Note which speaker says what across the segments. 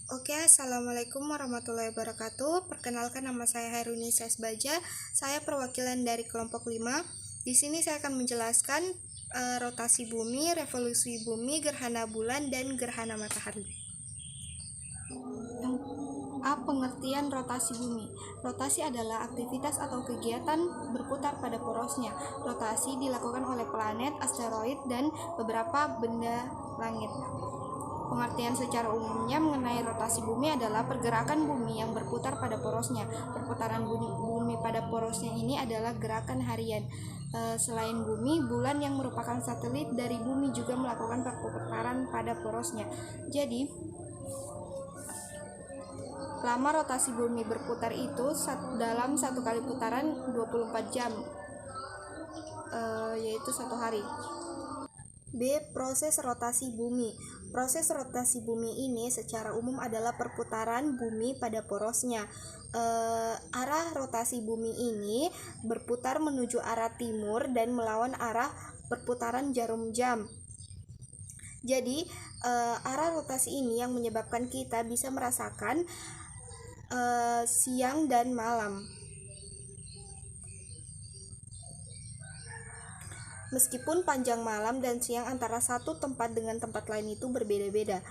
Speaker 1: Oke, Assalamualaikum warahmatullahi wabarakatuh. Perkenalkan, nama saya Hairuni Baja. Saya perwakilan dari kelompok 5. Di sini saya akan menjelaskan rotasi bumi, revolusi bumi, gerhana bulan, dan gerhana matahari. Pengertian rotasi bumi. Rotasi adalah aktivitas atau kegiatan berputar pada porosnya. Rotasi dilakukan oleh planet, asteroid, dan beberapa benda langit. Pengertian secara umumnya mengenai rotasi bumi adalah pergerakan bumi yang berputar pada porosnya. Perputaran bumi pada porosnya ini adalah gerakan harian. Selain bumi, bulan yang merupakan satelit dari bumi juga melakukan perputaran pada porosnya. Jadi, lama rotasi bumi berputar itu dalam satu kali putaran 24 jam, yaitu satu hari. B. Proses rotasi bumi. Proses rotasi bumi ini secara umum adalah perputaran bumi pada porosnya. Arah rotasi bumi ini berputar menuju arah timur dan melawan arah perputaran jarum jam. Jadi, arah rotasi ini yang menyebabkan kita bisa merasakan siang dan malam. Meskipun panjang malam dan siang antara satu tempat dengan tempat lain itu berbeda-beda.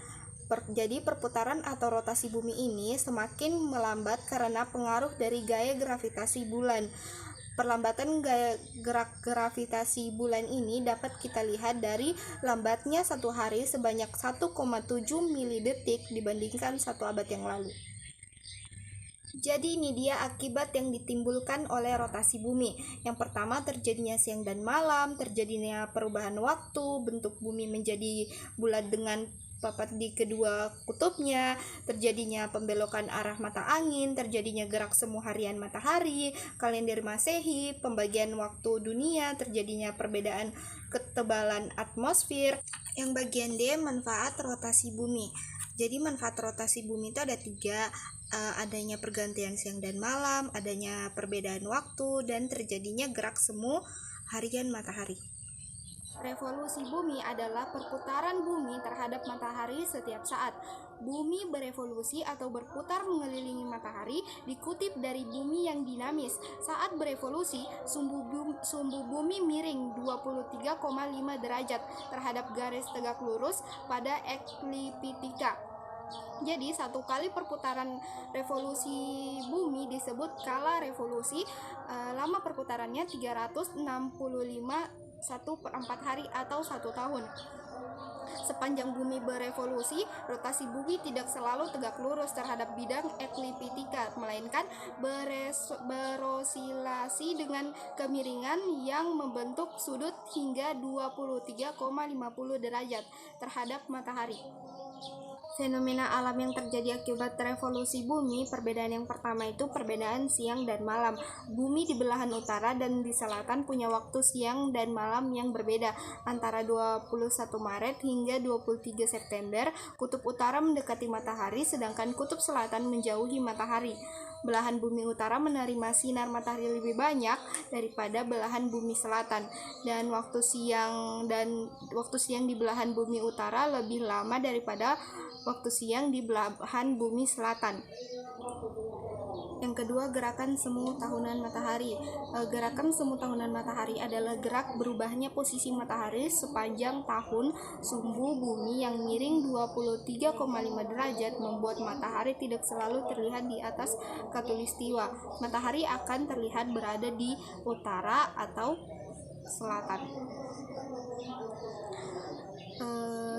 Speaker 1: Jadi perputaran atau rotasi bumi ini semakin melambat karena pengaruh dari gaya gravitasi bulan. Perlambatan gaya gerak gravitasi bulan ini dapat kita lihat dari lambatnya satu hari sebanyak 1,7 milidetik dibandingkan satu abad yang lalu. Jadi ini dia akibat yang ditimbulkan oleh rotasi bumi. Yang pertama, terjadinya siang dan malam, terjadinya perubahan waktu, bentuk bumi menjadi bulat dengan papat di kedua kutubnya, terjadinya pembelokan arah mata angin, terjadinya gerak semu harian matahari, kalender Masehi, pembagian waktu dunia, terjadinya perbedaan ketebalan atmosfer. Yang bagian D, manfaat rotasi bumi. Jadi manfaat rotasi bumi itu ada 3, adanya pergantian siang dan malam, adanya perbedaan waktu, dan terjadinya gerak semu harian matahari. Revolusi bumi adalah perputaran bumi terhadap matahari setiap saat. Bumi berevolusi atau berputar mengelilingi matahari dikutip dari bumi yang dinamis. Saat berevolusi, sumbu bumi miring 23,5 derajat terhadap garis tegak lurus pada ekliptika. Jadi satu kali perputaran revolusi bumi disebut kala revolusi. Lama perputarannya 365 1/4 hari atau 1 tahun. Sepanjang bumi berevolusi, rotasi bumi tidak selalu tegak lurus terhadap bidang ekliptika, melainkan berosilasi dengan kemiringan yang membentuk sudut hingga 23,50 derajat terhadap matahari. Fenomena alam yang terjadi akibat revolusi bumi, perbedaan yang pertama itu perbedaan siang dan malam. Bumi di belahan utara dan di selatan punya waktu siang dan malam yang berbeda. Antara 21 Maret hingga 23 September, kutub utara mendekati matahari, sedangkan kutub selatan menjauhi matahari. Belahan bumi utara menerima sinar matahari lebih banyak daripada belahan bumi selatan, dan waktu siang di belahan bumi utara lebih lama daripada waktu siang di belahan bumi selatan. Yang kedua, gerakan semu tahunan matahari. Gerakan semu tahunan matahari adalah gerak berubahnya posisi matahari sepanjang tahun. Sumbu bumi yang miring 23,5 derajat membuat matahari tidak selalu terlihat di atas khatulistiwa. Matahari akan terlihat berada di utara atau selatan.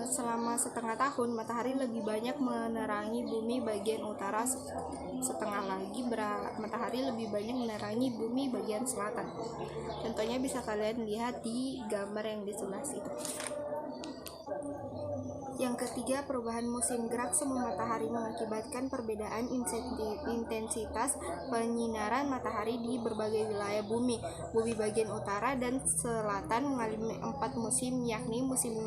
Speaker 1: Selama setengah tahun, matahari lebih banyak menerangi bumi bagian utara, setengah lagi matahari lebih banyak menerangi bumi bagian selatan. Contohnya bisa kalian lihat di gambar yang di sebelah situ. Yang ketiga, perubahan musim. Gerak semu matahari mengakibatkan perbedaan intensitas penyinaran matahari di berbagai wilayah bumi. Bumi bagian utara dan selatan mengalami 4 musim, yakni musim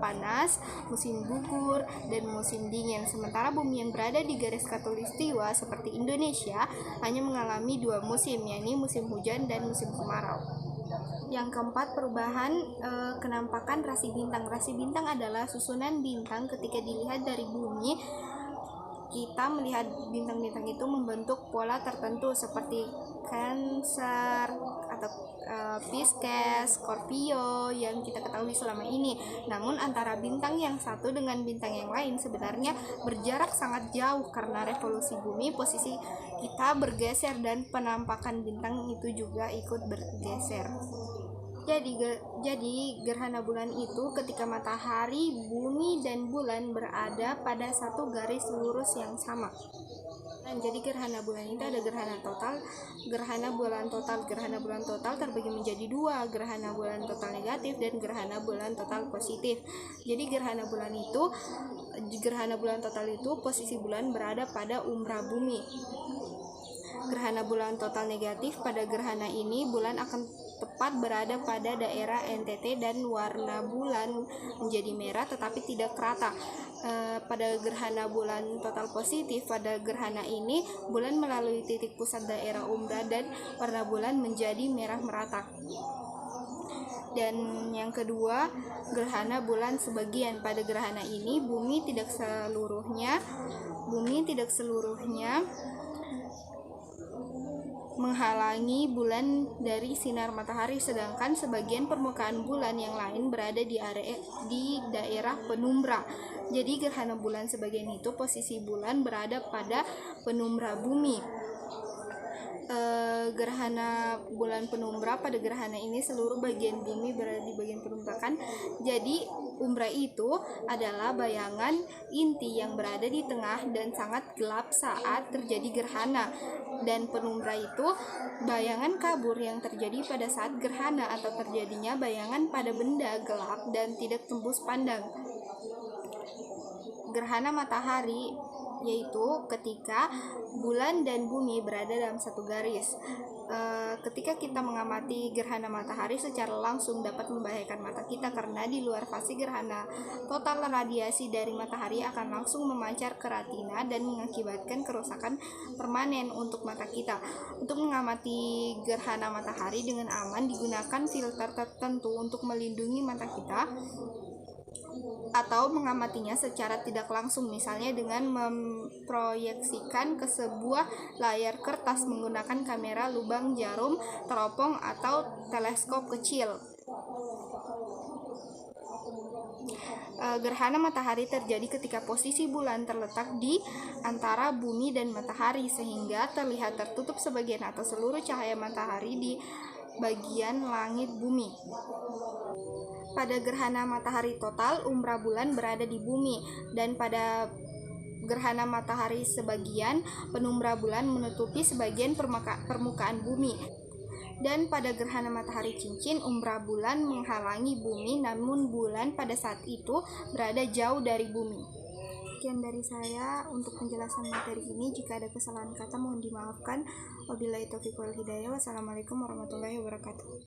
Speaker 1: panas, musim gugur, dan musim dingin. Sementara bumi yang berada di garis khatulistiwa seperti Indonesia hanya mengalami 2 musim, yakni musim hujan dan musim kemarau. Yang keempat, perubahan kenampakan rasi bintang. Rasi bintang adalah susunan bintang ketika dilihat dari bumi kita melihat bintang-bintang itu membentuk pola tertentu seperti Cancer atau Pisces, Scorpio yang kita ketahui selama ini. Namun antara bintang yang satu dengan bintang yang lain sebenarnya berjarak sangat jauh karena revolusi bumi, posisi kita bergeser dan penampakan bintang itu juga ikut bergeser. Jadi gerhana bulan itu ketika matahari, bumi, dan bulan berada pada satu garis lurus yang sama. Dan jadi gerhana bulan itu ada gerhana total, gerhana bulan total. Gerhana bulan total terbagi menjadi dua, gerhana bulan total negatif dan gerhana bulan total positif. Jadi gerhana bulan total itu posisi bulan berada pada umbra bumi. Gerhana bulan total negatif, pada gerhana ini bulan akan tepat berada pada daerah NTT dan warna bulan menjadi merah tetapi tidak rata. Pada gerhana bulan total positif, pada gerhana ini bulan melalui titik pusat daerah umbra dan warna bulan menjadi merah merata. Dan yang kedua, gerhana bulan sebagian. Pada gerhana ini bumi tidak seluruhnya menghalangi bulan dari sinar matahari, sedangkan sebagian permukaan bulan yang lain berada di daerah penumbra. Jadi gerhana bulan sebagian itu posisi bulan berada pada penumbra bumi. Gerhana bulan penumbra, pada gerhana ini seluruh bagian bumi berada di bagian penumbrakan. Jadi umbra itu adalah bayangan inti yang berada di tengah dan sangat gelap saat terjadi gerhana, dan penumbra itu bayangan kabur yang terjadi pada saat gerhana atau terjadinya bayangan pada benda gelap dan tidak tembus pandang. Gerhana matahari yaitu ketika bulan dan bumi berada dalam satu garis. Ketika kita mengamati gerhana matahari secara langsung dapat membahayakan mata kita karena di luar fase gerhana total radiasi dari matahari akan langsung memancar ke retina dan mengakibatkan kerusakan permanen untuk mata kita. Untuk mengamati gerhana matahari dengan aman digunakan filter tertentu untuk melindungi mata kita, atau mengamatinya secara tidak langsung, misalnya dengan memproyeksikan ke sebuah layar kertas menggunakan kamera lubang jarum, teropong, atau teleskop kecil. Gerhana matahari terjadi ketika posisi bulan terletak di antara bumi dan matahari sehingga terlihat tertutup sebagian atau seluruh cahaya matahari di bagian langit bumi. Pada gerhana matahari total, umbra bulan berada di bumi, dan pada gerhana matahari sebagian, penumbra bulan menutupi sebagian permukaan bumi. Dan pada gerhana matahari cincin, umbra bulan menghalangi bumi, namun bulan pada saat itu berada jauh dari bumi. Sekian dari saya untuk penjelasan materi ini. Jika ada kesalahan kata mohon dimaafkan. Wabillahi taufiq wal hidayah. Wassalamualaikum warahmatullahi wabarakatuh.